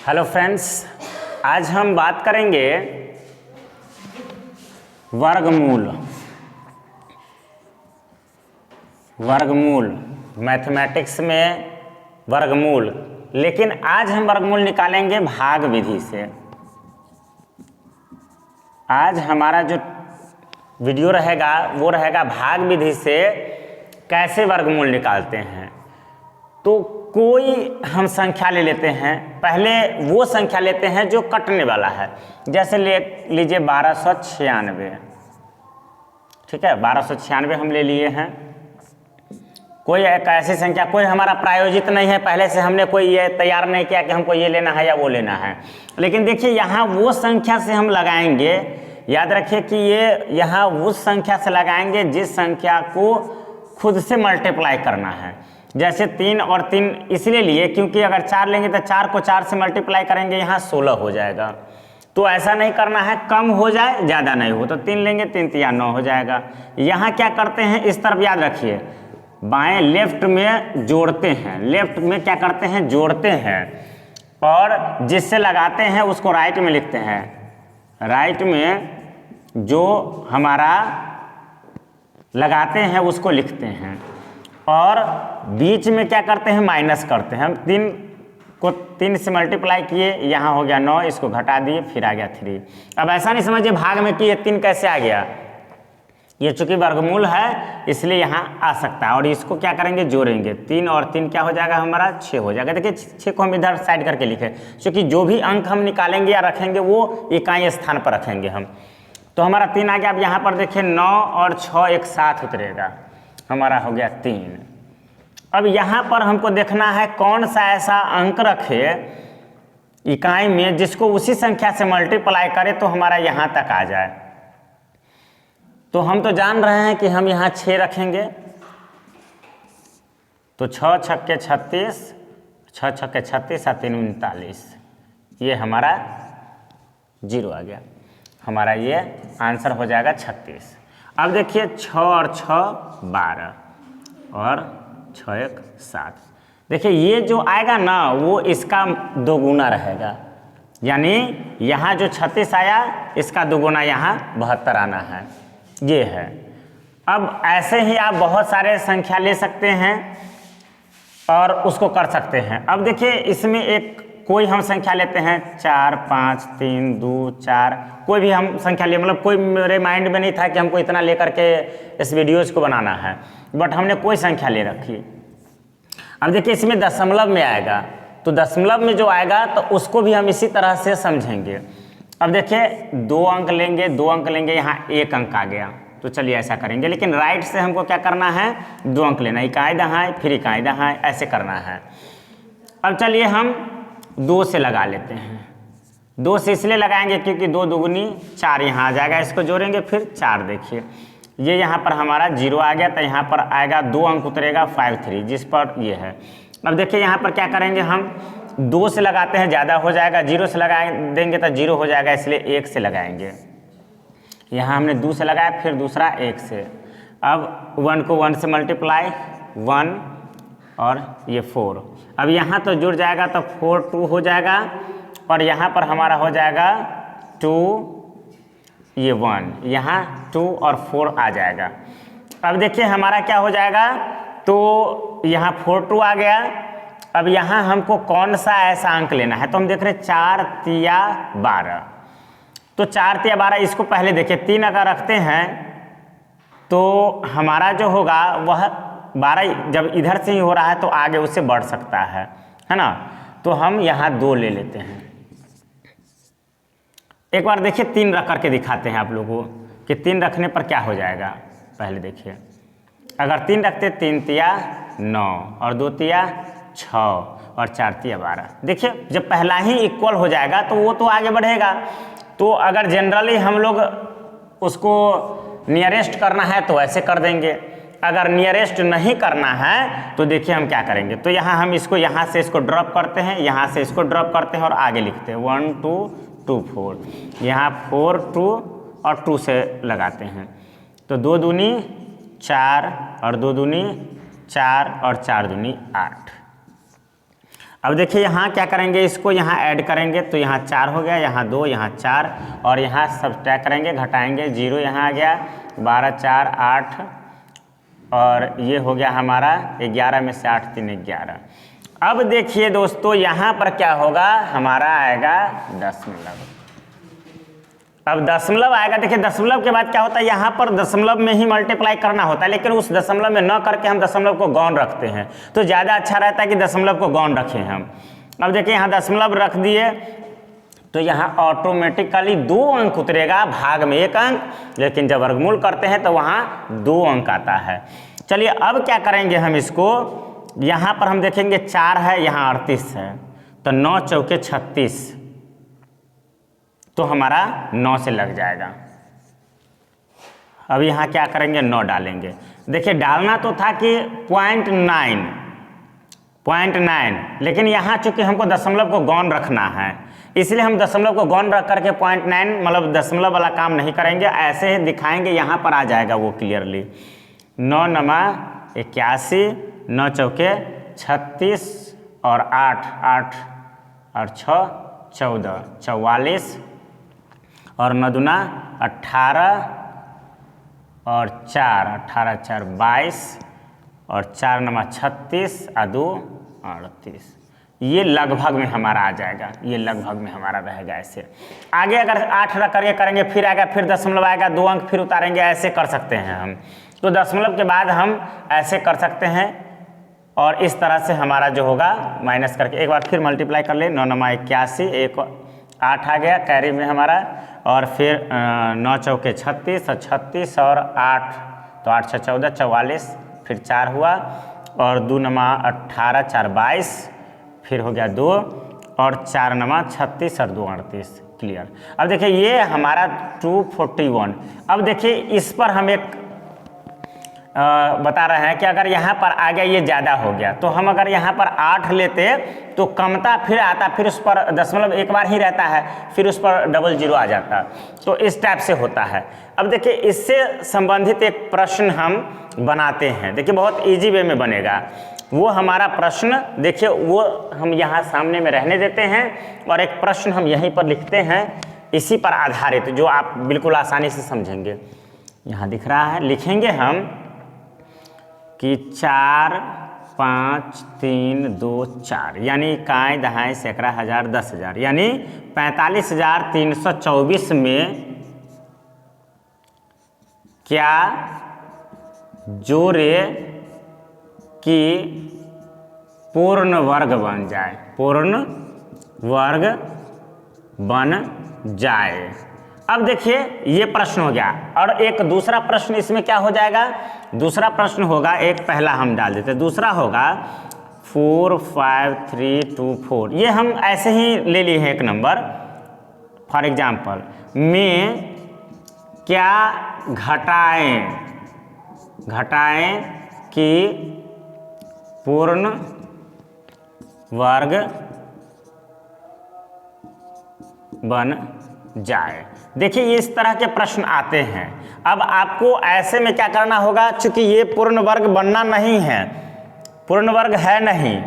Hello friends, आज हम बात करेंगे वर्गमूल। मैथमेटिक्स में वर्गमूल, लेकिन आज हम वर्गमूल निकालेंगे भाग विधि से। आज हमारा जो वीडियो रहेगा वो रहेगा भाग विधि से कैसे वर्गमूल निकालते हैं। तो कोई हम संख्या ले लेते हैं, पहले वो संख्या लेते हैं जो कटने वाला है। जैसे ले लीजिए 1296, ठीक है, 1296 हम ले लिए हैं। कोई एक ऐसी संख्या, कोई हमारा प्रायोजित नहीं है, पहले से हमने कोई ये तैयार नहीं किया कि हमको ये लेना है या वो लेना है। लेकिन देखिए यहाँ वो संख्या से हम लगाएंगे, याद रखिए कि ये यहाँ उस संख्या से लगाएंगे जिस संख्या को खुद से मल्टीप्लाई करना है। जैसे 3 और 3 इसलिए लिए क्योंकि अगर 4 लेंगे तो 4 को 4 से मल्टीप्लाई करेंगे, यहाँ 16 हो जाएगा। तो ऐसा नहीं करना है, कम हो जाए ज़्यादा नहीं हो। तो 3 लेंगे, 3 तिया 9 हो जाएगा। यहाँ क्या करते हैं, इस तरफ याद रखिए, बाएं लेफ्ट में जोड़ते हैं, लेफ्ट में क्या करते हैं, जोड़ते हैं, और जिससे लगाते हैं उसको राइट में लिखते हैं। राइट में जो हमारा लगाते हैं उसको लिखते हैं, और बीच में क्या करते हैं, माइनस करते हैं। हम 3 को 3 से मल्टीप्लाई किए, यहाँ हो गया 9, इसको घटा दिए, फिर आ गया 3। अब ऐसा नहीं समझिए भाग में कि ये 3 कैसे आ गया, ये चूंकि वर्गमूल है इसलिए यहाँ आ सकता है। और इसको क्या करेंगे, जोड़ेंगे। 3 और 3 क्या हो जाएगा, हमारा 6 हो जाएगा। देखिए 6 को हम इधर साइड करके लिखे, क्योंकि जो भी अंक हम निकालेंगे या रखेंगे वो इकाई स्थान पर रखेंगे हम। तो हमारा 3 आ गया। अब यहाँ पर देखिए 9 और 6 एक साथ उतरेगा, हमारा हो गया 3। अब यहाँ पर हमको देखना है कौन सा ऐसा अंक रखे इकाई में जिसको उसी संख्या से मल्टीप्लाई करे तो हमारा यहाँ तक आ जाए। तो हम तो जान रहे हैं कि हम यहाँ 6 रखेंगे, तो 6 छक्के 36, 6 छक्के 36 और 3 39, ये हमारा 0 आ गया। हमारा ये आंसर हो जाएगा 36। अब देखिए 6 और 6 12 और 6 1 7। देखिए ये जो आएगा ना वो इसका दोगुना रहेगा, यानी यहाँ जो 36 आया इसका दोगुना यहाँ 72 आना है, ये है। अब ऐसे ही आप बहुत सारे संख्या ले सकते हैं और उसको कर सकते हैं। अब देखिए इसमें एक कोई हम संख्या लेते हैं 4 5 3 2 4, कोई भी हम संख्या लिए, मतलब कोई मेरे माइंड में नहीं था कि हमको इतना लेकर के इस वीडियोज़ को बनाना है, बट हमने कोई संख्या ले रखी। अब देखिए इसमें दशमलव में आएगा, तो दशमलव में जो आएगा तो उसको भी हम इसी तरह से समझेंगे। अब देखिए 2 अंक लेंगे, 2 अंक लेंगे, यहाँ 1 अंक आ गया, तो चलिए ऐसा करेंगे। लेकिन राइट से हमको क्या करना है, 2 अंक लेना, इकाई दहाई फिर इकाई दहाई, ऐसे करना है। अब चलिए हम 2 से लगा लेते हैं। 2 से इसलिए लगाएंगे क्योंकि 2 दुगुनी 4 यहाँ आ जाएगा, इसको जोड़ेंगे फिर 4। देखिए ये यहाँ पर हमारा 0 आ गया, तो यहाँ पर आएगा 2 अंक उतरेगा 5 3, जिस पर ये है। अब देखिए यहाँ पर क्या करेंगे, हम 2 से लगाते हैं, ज़्यादा हो जाएगा, 0 से लगा देंगे तो 0 हो जाएगा, इसलिए 1 से लगाएंगे। यहाँ हमने 2 से लगाया, फिर दूसरा 1 से। अब 1 को 1 से मल्टीप्लाई, 1 और ये 4। अब यहाँ तो जुड़ जाएगा, तो 4 2 हो जाएगा, और यहाँ पर हमारा हो जाएगा 2 ये 1, यहाँ 2 और 4 आ जाएगा। अब देखिए हमारा क्या हो जाएगा, तो यहाँ 4 2 आ गया। अब यहाँ हमको कौन सा ऐसा अंक लेना है, तो हम देख रहे 4 तिया 12, तो 4 तिया 12, इसको पहले देखिए 3 अगर रखते हैं तो हमारा जो होगा वह 12 जब इधर से ही हो रहा है तो आगे उससे बढ़ सकता है ना। तो हम यहाँ 2 ले लेते हैं। एक बार देखिए 3 रख करके दिखाते हैं आप लोगों को कि 3 रखने पर क्या हो जाएगा। पहले देखिए, अगर 3 रखते, 3 तिया 9 और 2 तिया 6 और 4 तिया 12। देखिए जब पहला ही इक्वल हो जाएगा तो वो तो आगे बढ़ेगा। तो अगर जनरली हम लोग उसको नियरेस्ट करना है तो ऐसे कर देंगे, अगर नियरेस्ट नहीं करना है तो देखिए हम क्या करेंगे। तो यहाँ हम इसको यहाँ से इसको ड्रॉप करते हैं, यहाँ से इसको ड्रॉप करते हैं और आगे लिखते हैं 1 2 2 4। यहाँ 4 2 और 2 से लगाते हैं, तो 2 दूनी 4 और 2 दूनी 4 और 4 दूनी 8। अब देखिए यहाँ क्या करेंगे, इसको यहाँ ऐड करेंगे तो यहाँ 4 हो गया, यहाँ 2, यहाँ 4 और यहाँ सब्ट्रैक्ट करेंगे, घटाएंगे, 0 यहाँ आ गया, 12 4 8 और ये हो गया हमारा 11 में से 8 3 11। अब देखिए दोस्तों यहाँ पर क्या होगा, हमारा आएगा दशमलव। अब दशमलव आएगा, देखिए दशमलव के बाद क्या होता है, यहाँ पर दशमलव में ही मल्टीप्लाई करना होता है, लेकिन उस दशमलव में न करके हम दशमलव को गौण रखते हैं, तो ज़्यादा अच्छा रहता है कि दशमलव को गौण रखें हम। अब देखिए यहाँ दशमलव रख दिए तो यहाँ ऑटोमेटिकली 2 अंक उतरेगा, भाग में 1 अंक, लेकिन जब वर्गमूल करते हैं तो वहाँ 2 अंक आता है। चलिए अब क्या करेंगे हम इसको, यहाँ पर हम देखेंगे 4 है, यहाँ 38 है, तो 9 चौके 36, तो हमारा 9 से लग जाएगा। अब यहाँ क्या करेंगे, 9 डालेंगे। देखिए डालना तो था कि 0.9, लेकिन यहाँ चूंकि हमको दशमलव को गौण रखना है, इसलिए हम दशमलव को गौण रख करके 0.9 मतलब दशमलव वाला काम नहीं करेंगे, ऐसे ही दिखाएंगे, यहाँ पर आ जाएगा वो क्लियरली। 9 नमा 81, 9 चौके 36 और 8 और 6 14, 44 और 9 दूना 18 और 4 18 4 22 और 4 नमा 36 और 2 38। ये लगभग में हमारा आ जाएगा, ये लगभग में हमारा रहेगा। ऐसे आगे अगर 8 रख करके करेंगे, फिर आएगा, फिर दशमलव आएगा, 2 अंक फिर उतारेंगे, ऐसे कर सकते हैं हम। तो दशमलव के बाद हम ऐसे कर सकते हैं और इस तरह से हमारा जो होगा माइनस करके एक बार फिर मल्टीप्लाई कर ले। 9 नमा 81, 1 8 आ गया कैरी में हमारा, और फिर 9 चौके 36 और 36 और 8, तो 8 6 14 44, फिर 4 हुआ और 2 नमा 18 4 22, फिर हो गया 2 और 4 नमा 36 और 2 38। क्लियर। अब देखिए ये हमारा 241। अब देखिए इस पर हम एक बता रहे हैं कि अगर यहाँ पर आ गया ये ज़्यादा हो गया, तो हम अगर यहाँ पर 8 लेते तो कमता फिर आता, फिर उस पर दशमलव एक बार ही रहता है, फिर उस पर डबल 0 आ जाता, तो इस टाइप से होता है। अब देखिए इससे संबंधित एक प्रश्न हम बनाते हैं, देखिए बहुत इजी वे में बनेगा वो हमारा प्रश्न। देखिए वो हम यहाँ सामने में रहने देते हैं और एक प्रश्न हम यहीं पर लिखते हैं इसी पर आधारित, जो आप बिल्कुल आसानी से समझेंगे। यहाँ दिख रहा है, लिखेंगे हम कि 4 5 3 2 4 यानी इकाई दहाई सैकड़ा हजार 10,000 यानी 45,324 में क्या जोड़े कि पूर्ण वर्ग बन जाए, पूर्ण वर्ग बन जाए। अब देखिए ये प्रश्न हो गया, और एक दूसरा प्रश्न इसमें क्या हो जाएगा, दूसरा प्रश्न होगा, एक पहला हम डाल देते, दूसरा होगा 4 5 3 2 4। ये हम ऐसे ही ले लिए हैं एक नंबर, फॉर एग्जाम्पल में क्या घटाएं कि पूर्ण वर्ग बन जाए। देखिए इस तरह के प्रश्न आते हैं। अब आपको ऐसे में क्या करना होगा, चूंकि ये पूर्ण वर्ग बनना नहीं है, पूर्ण वर्ग है नहीं,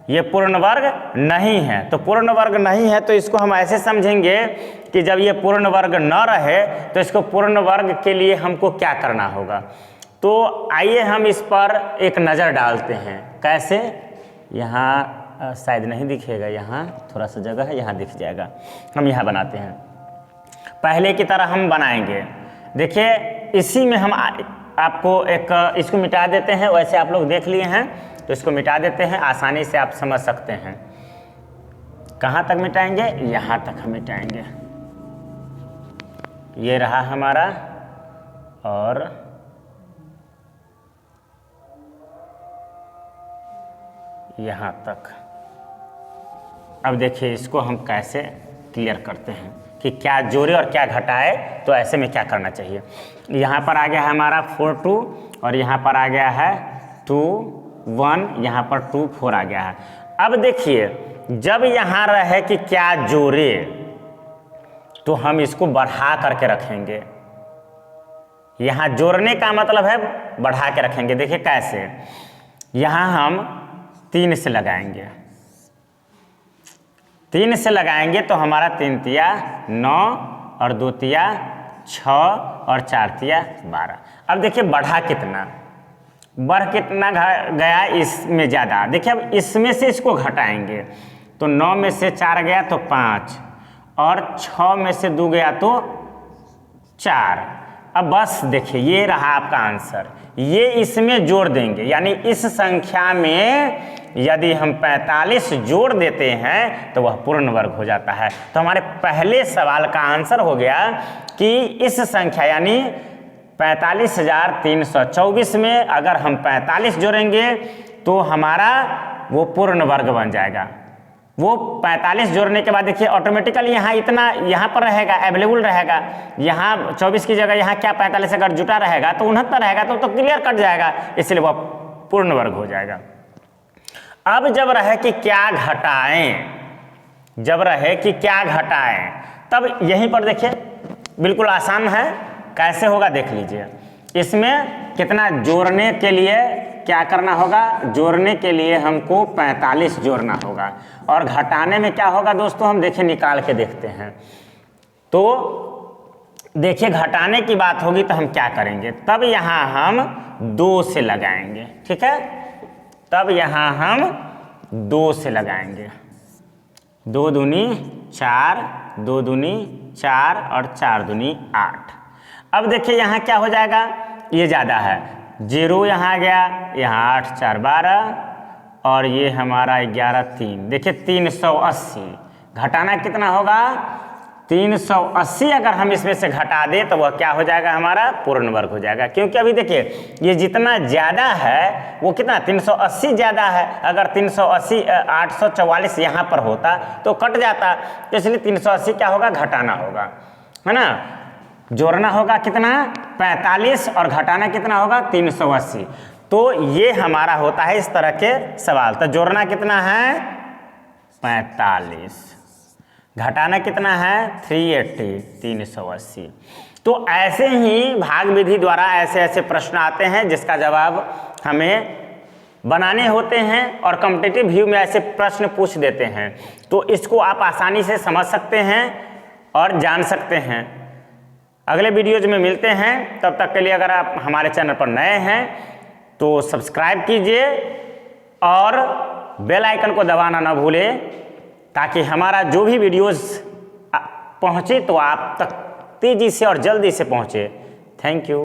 ये पूर्ण वर्ग नहीं है, तो पूर्ण वर्ग नहीं है तो इसको हम ऐसे समझेंगे कि जब ये पूर्ण वर्ग न रहे तो इसको पूर्ण वर्ग के लिए हमको क्या करना होगा। तो आइए हम इस पर एक नज़र डालते हैं। कैसे, यहाँ शायद नहीं दिखेगा, यहाँ थोड़ा सा जगह है, यहाँ दिख जाएगा। हम यहाँ बनाते हैं, पहले की तरह हम बनाएंगे। देखिए इसी में हम आपको एक इसको मिटा देते हैं, वैसे आप लोग देख लिए हैं तो इसको मिटा देते हैं, आसानी से आप समझ सकते हैं। कहाँ तक मिटाएंगे, यहाँ तक हम मिटाएंगे। ये रहा हमारा, और यहाँ तक। अब देखिए इसको हम कैसे क्लियर करते हैं कि क्या जोड़े और क्या घटाए, तो ऐसे में क्या करना चाहिए। यहाँ पर आ गया है हमारा 4 2 और यहाँ पर आ गया है 2 1, यहाँ पर 2 4 आ गया है। अब देखिए जब यहाँ रहे कि क्या जोड़े, तो हम इसको बढ़ा करके रखेंगे। यहाँ जोड़ने का मतलब है बढ़ा के रखेंगे। देखिए कैसे, यहाँ हम 3 से लगाएंगे, 3 से लगाएंगे तो हमारा 3 तिया 9 और 2 तिया 6 और 4 तिया 12। अब देखिए बढ़ा कितना, बढ़ कितना गया इसमें ज़्यादा। देखिए अब इसमें से इसको घटाएंगे तो 9 में से 4 गया तो 5 और 6 में से 2 गया तो 4। अब बस देखिए ये रहा आपका आंसर, ये इसमें जोड़ देंगे, यानी इस संख्या में यदि हम 45 जोड़ देते हैं तो वह पूर्ण वर्ग हो जाता है। तो हमारे पहले सवाल का आंसर हो गया कि इस संख्या यानी 45,324 में अगर हम 45 जोड़ेंगे तो हमारा वो पूर्ण वर्ग बन जाएगा। वो 45 जोड़ने के बाद देखिए ऑटोमेटिकली यहाँ इतना यहाँ पर रहेगा, अवेलेबल रहेगा। यहाँ 24 की जगह यहाँ क्या 45 अगर जुटा रहेगा तो 69 रहेगा, तो क्लियर कट जाएगा, इसलिए वह पूर्ण वर्ग हो जाएगा। अब जब रहे कि क्या घटाएं, जब रहे कि क्या घटाएं, तब यहीं पर देखिए बिल्कुल आसान है, कैसे होगा देख लीजिए। इसमें कितना जोड़ने के लिए क्या करना होगा, जोड़ने के लिए हमको 45 जोड़ना होगा, और घटाने में क्या होगा दोस्तों, हम देखिए निकाल के देखते हैं। तो देखिए घटाने की बात होगी तो हम क्या करेंगे, तब यहाँ हम 2 से लगाएंगे, ठीक है, तब यहाँ हम 2 से लगाएंगे। 2 दूनी 4, 2 दूनी 4 और 4 दूनी 8। अब देखिए यहाँ क्या हो जाएगा, ये ज़्यादा है, 0 यहाँ आ गया, यहाँ 8 4 12 और ये हमारा 11 3। देखिए 380, घटाना कितना होगा 380। अगर हम इसमें से घटा दें तो वह क्या हो जाएगा, हमारा पूर्ण वर्ग हो जाएगा। क्योंकि अभी देखिए ये जितना ज़्यादा है वो कितना 380 ज़्यादा है। अगर 380 844 यहाँ पर होता तो कट जाता, तो इसलिए 380 क्या होगा, घटाना होगा, है ना। जोड़ना होगा कितना 45 और घटाना कितना होगा 380। तो ये हमारा होता है इस तरह के सवाल। तो जोड़ना कितना है 45, घटाना कितना है 380 380। तो ऐसे ही भाग विधि द्वारा ऐसे ऐसे प्रश्न आते हैं जिसका जवाब हमें बनाने होते हैं, और कॉम्पिटिटिव व्यू में ऐसे प्रश्न पूछ देते हैं। तो इसको आप आसानी से समझ सकते हैं और जान सकते हैं। अगले वीडियोज में मिलते हैं, तब तक के लिए अगर आप हमारे चैनल पर नए हैं तो सब्सक्राइब कीजिए और बेल आइकन को दबाना ना भूलें, ताकि हमारा जो भी वीडियोस पहुंचे तो आप तक तेजी से और जल्दी से पहुंचे। Thank you.